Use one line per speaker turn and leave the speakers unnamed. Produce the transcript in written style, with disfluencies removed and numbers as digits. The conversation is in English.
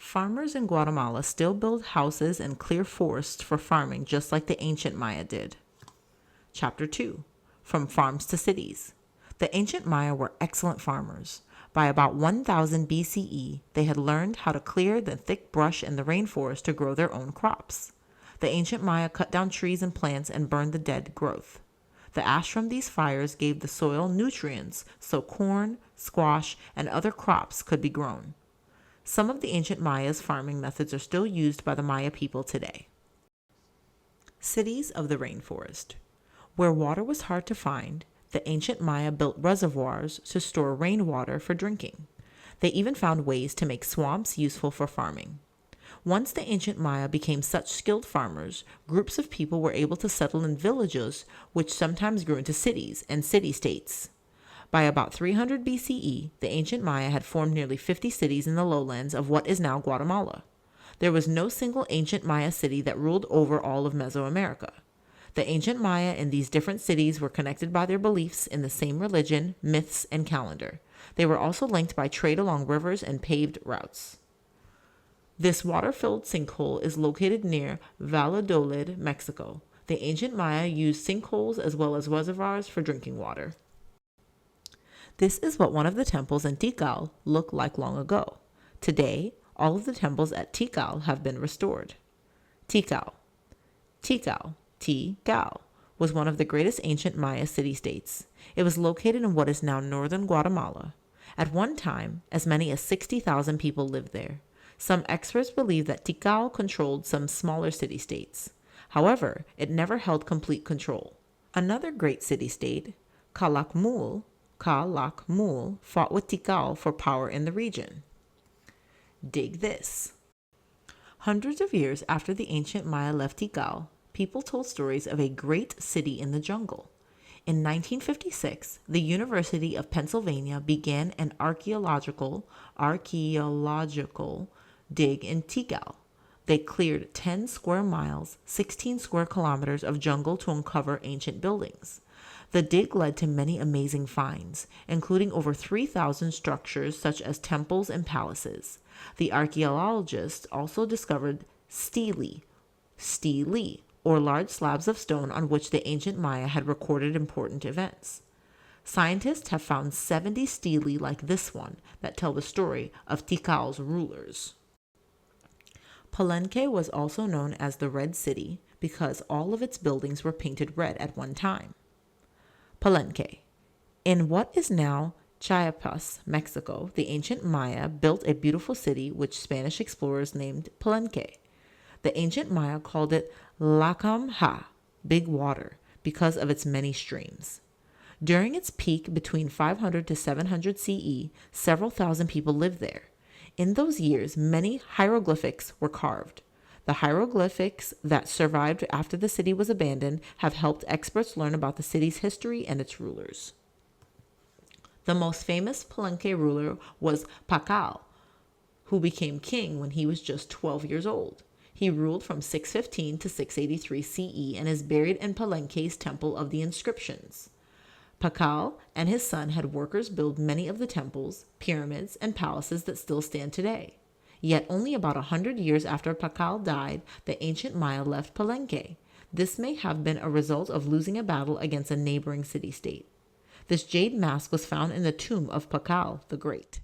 Farmers in Guatemala still build houses and clear forests for farming just like the ancient Maya did. Chapter 2. From Farms to Cities. The ancient Maya were excellent farmers. By about 1000 BCE, they had learned how to clear the thick brush in the rainforest to grow their own crops. The ancient Maya cut down trees and plants and burned the dead growth. The ash from these fires gave the soil nutrients so corn, squash, and other crops could be grown. Some of the ancient Maya's farming methods are still used by the Maya people today. Cities of the rainforest. Where water was hard to find, the ancient Maya built reservoirs to store rainwater for drinking. They even found ways to make swamps useful for farming. Once the ancient Maya became such skilled farmers, groups of people were able to settle in villages, which sometimes grew into cities and city-states. By about 300 BCE, the ancient Maya had formed nearly 50 cities in the lowlands of what is now Guatemala. There was no single ancient Maya city that ruled over all of Mesoamerica. The ancient Maya in these different cities were connected by their beliefs in the same religion, myths, and calendar. They were also linked by trade along rivers and paved routes. This water-filled sinkhole is located near Valladolid, Mexico. The ancient Maya used sinkholes as well as reservoirs for drinking water. This is what one of the temples in Tikal looked like long ago. Today, all of the temples at Tikal have been restored. Tikal. Tikal was one of the greatest ancient Maya city-states. It was located in what is now northern Guatemala. At one time, as many as 60,000 people lived there. Some experts believe that Tikal controlled some smaller city-states. However, it never held complete control. Another great city-state, Calakmul, fought with Tikal for power in the region. Dig this. Hundreds of years after the ancient Maya left Tikal, people told stories of a great city in the jungle. In 1956, the University of Pennsylvania began an archaeological dig in Tikal. They cleared 10 square miles, 16 square kilometers of jungle to uncover ancient buildings. The dig led to many amazing finds, including over 3,000 structures such as temples and palaces. The archaeologists also discovered stelae, or large slabs of stone on which the ancient Maya had recorded important events. Scientists have found 70 stelae like this one that tell the story of Tikal's rulers. Palenque was also known as the Red City because all of its buildings were painted red at one time. Palenque. In what is now Chiapas, Mexico, the ancient Maya built a beautiful city which Spanish explorers named Palenque. The ancient Maya called it Lacamha, big water, because of its many streams. During its peak between 500 to 700 CE, several thousand people lived there. In those years, many hieroglyphics were carved. The hieroglyphics that survived after the city was abandoned have helped experts learn about the city's history and its rulers. The most famous Palenque ruler was Pakal, who became king when he was just 12 years old. He ruled from 615 to 683 CE and is buried in Palenque's Temple of the Inscriptions. Pakal and his son had workers build many of the temples, pyramids, and palaces that still stand today. Yet only about 100 years after Pakal died, the ancient Maya left Palenque. This may have been a result of losing a battle against a neighboring city-state. This jade mask was found in the tomb of Pakal the Great.